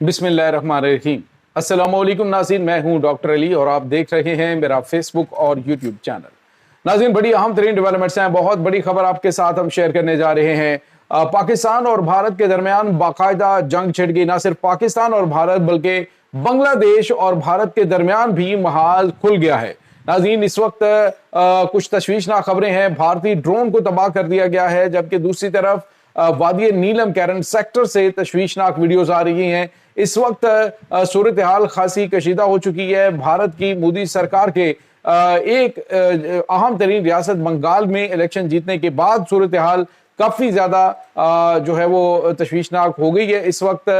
बिस्मिल्लाहिर्रहमानिर्रहीम। अस्सलामुअलैकुम नाज़रीन, मैं हूं डॉक्टर अली और आप देख रहे हैं मेरा फेसबुक और यूट्यूब चैनल। नाज़रीन, बड़ी अहम तरीन डेवलपमेंट्स हैं, बहुत बड़ी खबर आपके साथ हम शेयर करने जा रहे हैं। पाकिस्तान और भारत के दरमियान बाकायदा जंग छिड़ गई। ना सिर्फ पाकिस्तान और भारत बल्कि बांग्लादेश और भारत के दरमियान भी महाल खुल गया है। नाज़रीन, इस वक्त कुछ तशवीशनाक खबरें हैं। भारतीय ड्रोन को तबाह कर दिया गया है, जबकि दूसरी तरफ वादी नीलम कैरन सेक्टर से तशवीशनाक वीडियोस आ रही हैं। इस वक्त सूरत हाल खासी कशीदा हो चुकी है। भारत की मोदी सरकार के एक अहम तरीन रियासत बंगाल में इलेक्शन जीतने के बाद सूरत हाल काफी ज्यादा जो है वो तशवीशनाक हो गई है। इस वक्त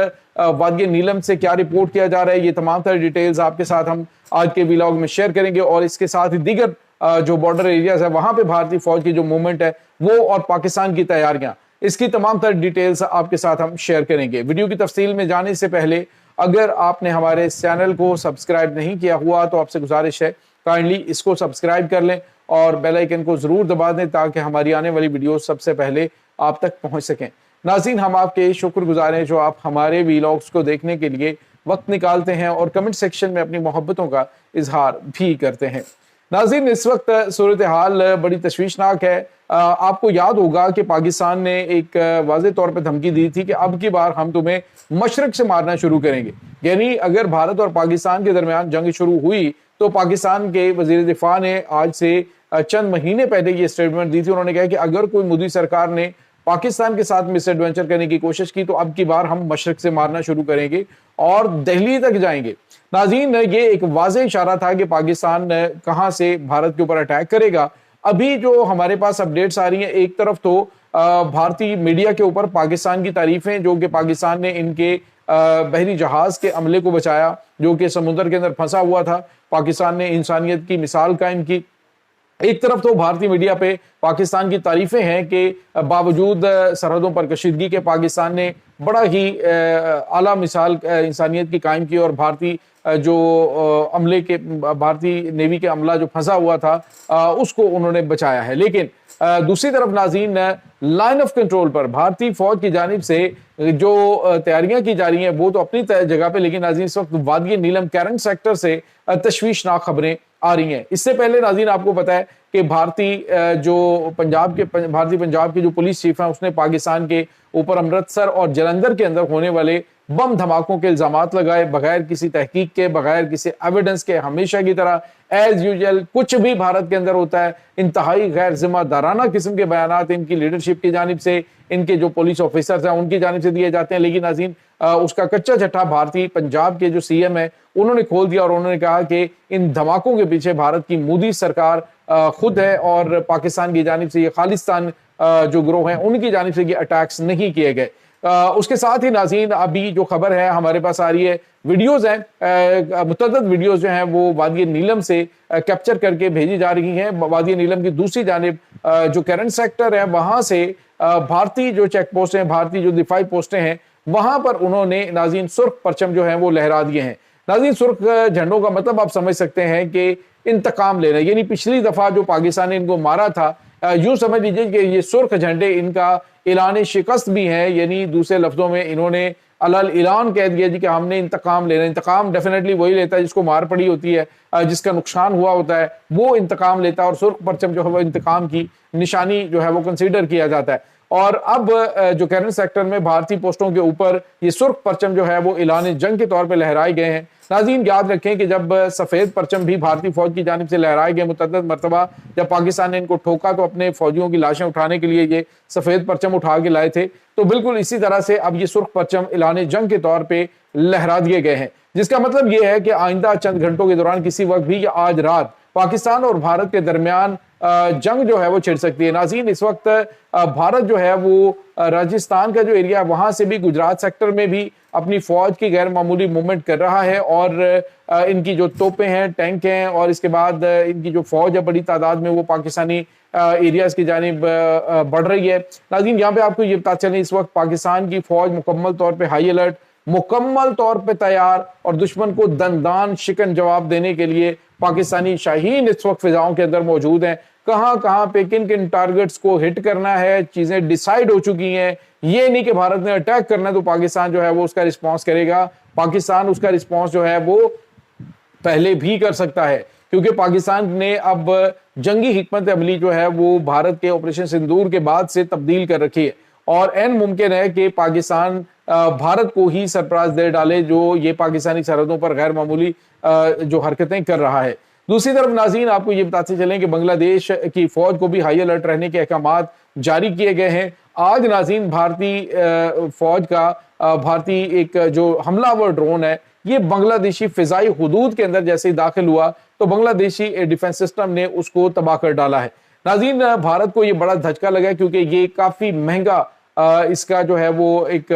वादी नीलम से क्या रिपोर्ट किया जा रहा है, ये तमाम तरह डिटेल्स आपके साथ हम आज के व्लॉग में शेयर करेंगे। और इसके साथ ही दीगर जो बॉर्डर एरियाज है वहां पे भारतीय फौज की जो मूवमेंट है वो और पाकिस्तान की तैयारियां, इसकी तमाम तरह डिटेल्स आपके साथ हम शेयर करेंगे। वीडियो की तफसील में जाने से पहले अगर आपने हमारे चैनल को सब्सक्राइब नहीं किया हुआ तो आपसे गुजारिश है काइंडली इसको सब्सक्राइब कर लें और बेल आइकन को जरूर दबा दें ताकि हमारी आने वाली वीडियो सबसे पहले आप तक पहुंच सकें। नाज़रीन, हम आपके शुक्रगुजार हैं जो आप हमारे व्लॉग्स को देखने के लिए वक्त निकालते हैं और कमेंट सेक्शन में अपनी मोहब्बतों का इजहार भी करते हैं। नाज़रीन, इस वक्त सूरत हाल बड़ी तशवीशनाक है। आपको याद होगा कि पाकिस्तान ने एक वाज़ेह तौर पर धमकी दी थी कि अब की बार हम तुम्हें मशरक से मारना शुरू करेंगे। यानी अगर भारत और पाकिस्तान के दरमियान जंग शुरू हुई तो पाकिस्तान के वज़ीर दिफा ने आज से चंद महीने पहले ये स्टेटमेंट दी थी। उन्होंने कहा कि अगर कोई मोदी सरकार ने पाकिस्तान के साथ मिस एडवेंचर करने की कोशिश की तो अब की बार हम मशरक से मारना शुरू करेंगे और दिल्ली तक जाएंगे। नाज़रीन, ये एक वाज़ेह इशारा था कि पाकिस्तान कहां से भारत के ऊपर अटैक करेगा। अभी जो हमारे पास अपडेट्स आ रही हैं, एक तरफ तो भारतीय मीडिया के ऊपर पाकिस्तान की तारीफें, जो कि पाकिस्तान ने इनके बहरी जहाज के अमले को बचाया जो कि समुद्र के अंदर फंसा हुआ था। पाकिस्तान ने इंसानियत की मिसाल कायम की। एक तरफ तो भारतीय मीडिया पे पाकिस्तान की तारीफें हैं कि बावजूद सरहदों पर कशीदगी के पाकिस्तान ने बड़ा ही आला मिसाल इंसानियत की कायम की और भारतीय जो अमले के भारतीय नेवी के अमला जो फंसा हुआ था उसको उन्होंने बचाया है। लेकिन दूसरी तरफ नाज़रीन, लाइन ऑफ कंट्रोल पर भारतीय फौज की जानिब से जो तैयारियां की जा रही हैं वो तो अपनी जगह पे, लेकिन नाज़रीन इस वक्त वादी नीलम कैरन सेक्टर से तशवीशनाक खबरें आ रही हैं। इससे पहले नाज़रीन आपको पता है कि भारतीय पंजाब के जो पुलिस चीफ हैं उसने पाकिस्तान के ऊपर अमृतसर और जलंधर के अंदर होने वाले बम धमाकों के इल्जामात लगाए बगैर किसी तहकीक के, बगैर किसी एविडेंस के। हमेशा की तरह एज यूजुअल कुछ भी भारत के अंदर होता है इंतहाई गैर जिम्मेदाराना किस्म के बयानात इनकी लीडरशिप की जानिब से, इनके जो पुलिस ऑफिसर्स हैं उनकी जानिब से दिए जाते हैं। लेकिन नाज़रीन, उसका कच्चा चट्टा भारतीय पंजाब के जो सीएम है उन्होंने खोल दिया और उन्होंने कहा कि इन धमाकों के पीछे भारत की मोदी सरकार खुद है और पाकिस्तान की जानिब से ये खालिस्तान जो ग्रोह हैं उनकी जानिब से ये अटैक्स नहीं किए गए। उसके साथ ही नाज़रीन, अभी जो खबर है हमारे पास आ रही है, वीडियोज हैं, मुतअद्दिद वीडियोज जो हैं वो वादी नीलम से कैप्चर करके भेजी जा रही हैं। वादी नीलम की दूसरी जानिब जो करंट सेक्टर है वहां से भारतीय जो चेक पोस्ट हैं, भारतीय जो दिफाई पोस्टें हैं वहां पर उन्होंने नाज़रीन सुर्ख परचम जो है वो लहरा दिए हैं। नाज़रीन, सुर्ख झंडों का मतलब आप समझ सकते हैं कि इंतकाम लेना। यानी पिछली दफा जो पाकिस्तान ने इनको मारा था, यूं समझ लीजिए कि ये सुर्ख झंडे इनका ऐलान शिकस्त भी है। यानी दूसरे लफ्जों में इन्होंने अलल ऐलान कह दिया जी कि हमने इंतकाम लेना। इंतकाम डेफिनेटली वही लेता है जिसको मार पड़ी होती है, जिसका नुकसान हुआ होता है वो इंतकाम लेता है और सुर्ख परचम जो है वो इंतकाम की निशानी जो है वो कंसीडर किया जाता है। और अब जो करंट सेक्टर में भारतीय पोस्टों के ऊपर ये सुर्ख परचम जो है वो ऐलान जंग के तौर पे लहराए गए हैं। नाज़रीन, याद रखें कि जब सफेद परचम भी भारतीय फौज की जानिब से लहराए गए मुतअद्दिद मरतबा, जब पाकिस्तान ने इनको ठोका तो अपने फौजियों की लाशें उठाने के लिए ये सफेद परचम उठा के लाए थे। तो बिल्कुल इसी तरह से अब ये सुर्ख परचम ऐलान जंग के तौर पे लहरा दिए गए हैं, जिसका मतलब ये है कि आइंदा चंद घंटों के दौरान किसी वक्त भी या आज रात पाकिस्तान और भारत के दरमियान जंग जो है वो छिड़ सकती है। नाज़रीन, इस वक्त भारत जो है वो राजस्थान का जो एरिया है वहां से भी गुजरात सेक्टर में भी अपनी फौज की गैर मामूली मूवमेंट कर रहा है और इनकी जो तोपें हैं, टैंक हैं और इसके बाद इनकी जो फौज है बड़ी तादाद में वो पाकिस्तानी एरियाज की जानिब बढ़ रही है। नाज़रीन, यहाँ पे आपको ये पता चले इस वक्त पाकिस्तान की फौज मुकम्मल तौर पर हाई अलर्ट, मुकम्मल तौर पे तैयार और दुश्मन को दंदान शिकन जवाब देने के लिए पाकिस्तानी शाहीन इस वक्त फिजाओं के अंदर मौजूद हैं। कहां कहां पे किन किन टारगेट्स को हिट करना है, चीजें डिसाइड हो चुकी हैं। ये नहीं कि भारत ने अटैक करना है तो पाकिस्तान जो है वो उसका रिस्पांस करेगा। پاکستان اس کا رسپانس جو ہے وہ پہلے بھی کر سکتا ہے، کیونکہ پاکستان نے اب جنگی حکمت عملی جو ہے وہ بھارت کے آپریشن سندور کے بعد سے تبدیل کر رکھی ہے، اور این ممکن ہے کہ پاکستان بھارت کو ہی سرپرائز دے ڈالے جو یہ پاکستانی سرحدوں پر غیر معمولی جو حرکتیں کر رہا ہے۔ دوسری طرف ناظرین آپ کو یہ بتاتے چلیں کہ بنگلہ دیش کی فوج کو بھی ہائی الرٹ رہنے کے احکامات جاری کیے گئے ہیں۔ آج ناظرین بھارتی فوج کا بھارتی ایک جو حملہ آور ڈرون ہے یہ بنگلہ دیشی فضائی حدود کے اندر جیسے ہی داخل ہوا تو بنگلہ دیشی ڈیفنس سسٹم نے اس کو تباہ کر ڈالا ہے۔ ناظرین بھارت کو یہ بڑا دھچکا لگا کیونکہ یہ کافی مہنگا اس کا جو ہے وہ ایک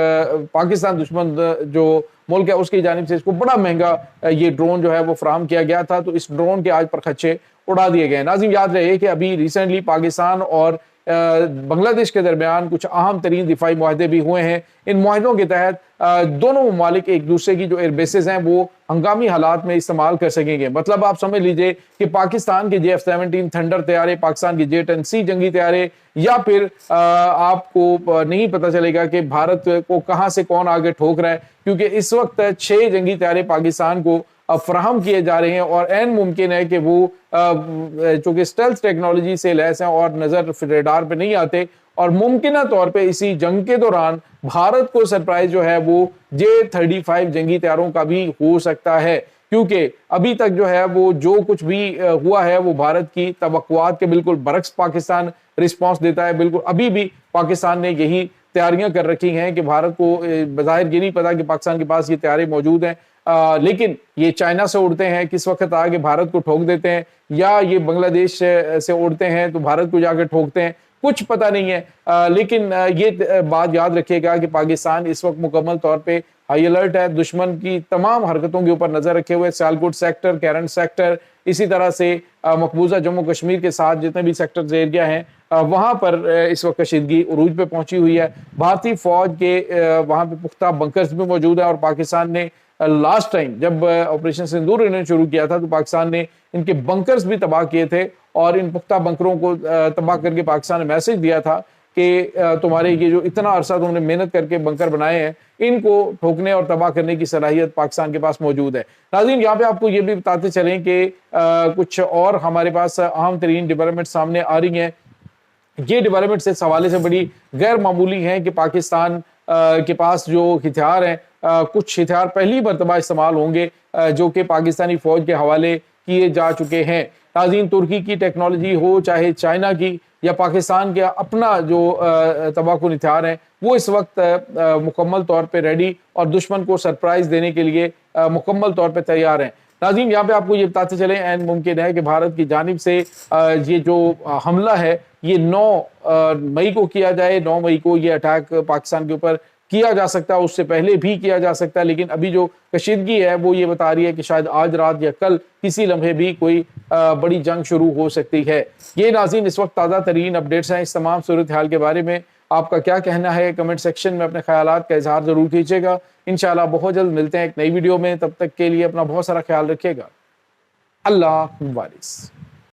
پاکستان دشمن جو ملک ہے اس کی جانب سے اس کو بڑا مہنگا یہ ڈرون جو ہے وہ فراہم کیا گیا تھا، تو اس ڈرون کے آج پر خدشے اڑا دیے گئے۔ ناظرین یاد رہے کہ ابھی ریسنٹلی پاکستان اور بنگلہ دیش کے درمیان کچھ اہم ترین دفاعی معاہدے بھی ہوئے ہیں۔ ان معاہدوں کے تحت دونوں ممالک ایک دوسرے کی جو ایئر بیسز ہیں وہ ہنگامی حالات میں استعمال کر سکیں گے۔ مطلب آپ سمجھ لیجئے کہ پاکستان کے JF-17 تھنڈر طیارے، پاکستان کے J-10C جنگی طیارے، یا پھر آپ کو نہیں پتا چلے گا کہ بھارت کو کہاں سے کون آگے ٹھوک رہا ہے، کیونکہ اس وقت 6 جنگی طیارے پاکستان کو فراہم کیے جا رہے ہیں، اور این ممکن ہے کہ وہ چونکہ اسٹیلتھ ٹیکنالوجی سے لیس ہیں اور نظر ریڈار پہ نہیں آتے، اور ممکنہ طور پہ اسی جنگ کے دوران بھارت کو سرپرائز جو ہے وہ J-35 جنگی طیاروں کا بھی ہو سکتا ہے، کیونکہ ابھی تک جو ہے وہ جو کچھ بھی ہوا ہے وہ بھارت کی توقعات کے بالکل برعکس پاکستان رسپانس دیتا ہے۔ بالکل ابھی بھی پاکستان نے یہی تیاریاں کر رکھی ہیں کہ بھارت کو بظاہر یہ نہیں پتا کہ پاکستان کے پاس یہ طیارے موجود ہیں، لیکن یہ چائنا سے اڑتے ہیں، کس وقت آگے بھارت کو ٹھوک دیتے ہیں، یا یہ بنگلہ دیش سے اڑتے ہیں تو بھارت کو جا کے ٹھوکتے ہیں، کچھ پتہ نہیں ہے۔ لیکن یہ بات یاد رکھیے گا کہ پاکستان اس وقت مکمل طور پہ ہائی الرٹ ہے، دشمن کی تمام حرکتوں کے اوپر نظر رکھے ہوئے، سیالکوٹ سیکٹر، کیرن سیکٹر، اسی طرح سے مقبوضہ جموں کشمیر کے ساتھ جتنے بھی سیکٹرز ایریا ہیں وہاں پر اس وقت کشیدگی عروج پہ پہنچی ہوئی ہے۔ بھارتی فوج کے وہاں پہ پختہ بنکرز بھی موجود ہیں، اور پاکستان نے لاسٹ ٹائم جب آپریشن سندور انہوں نے شروع کیا تھا تو پاکستان نے ان کے بنکرز بھی تباہ کیے تھے، اور ان پختہ بنکروں کو تباہ کر کے پاکستان نے میسج دیا تھا کہ تمہارے یہ جو اتنا عرصہ تم نے محنت کر کے بنکر بنائے ہیں ان کو ٹھوکنے اور تباہ کرنے کی صلاحیت پاکستان کے پاس موجود ہے۔ ناظرین یہاں پہ آپ کو یہ بھی بتاتے چلیں کہ کچھ اور ہمارے پاس اہم ترین ڈیولپمنٹ سامنے آ رہی ہیں۔ یہ ڈیولپمنٹ اس حوالے سے بڑی غیر معمولی ہیں کہ پاکستان کے پاس جو ہتھیار ہیں کچھ ہتھیار پہلی مرتبہ استعمال ہوں گے جو کہ پاکستانی فوج کے حوالے کیے جا چکے ہیں۔ ناظرین ترکی کی ٹیکنالوجی ہو چاہے چائنا کی یا پاکستان کا اپنا جو تباہ کن ہتھیار ہیں وہ اس وقت مکمل طور پہ ریڈی اور دشمن کو سرپرائز دینے کے لیے مکمل طور پہ تیار ہیں۔ ناظرین یہاں پہ آپ کو یہ بتاتے چلیں این ممکن ہے کہ بھارت کی جانب سے یہ جو حملہ ہے یہ 9 مئی کو کیا جائے۔ 9 مئی کو یہ اٹیک پاکستان کے اوپر کیا جا سکتا ہے، اس سے پہلے بھی کیا جا سکتا ہے، لیکن ابھی جو کشیدگی ہے وہ یہ بتا رہی ہے کہ شاید آج رات یا کل کسی لمحے بھی کوئی بڑی جنگ شروع ہو سکتی ہے۔ یہ ناظرین اس وقت تازہ ترین اپڈیٹس ہیں۔ اس تمام صورتحال کے بارے میں آپ کا کیا کہنا ہے کمنٹ سیکشن میں اپنے خیالات کا اظہار ضرور کیجیے گا۔ انشاءاللہ بہت جلد ملتے ہیں ایک نئی ویڈیو میں، تب تک کے لیے اپنا بہت سارا خیال رکھیے گا۔ اللہ حافظ۔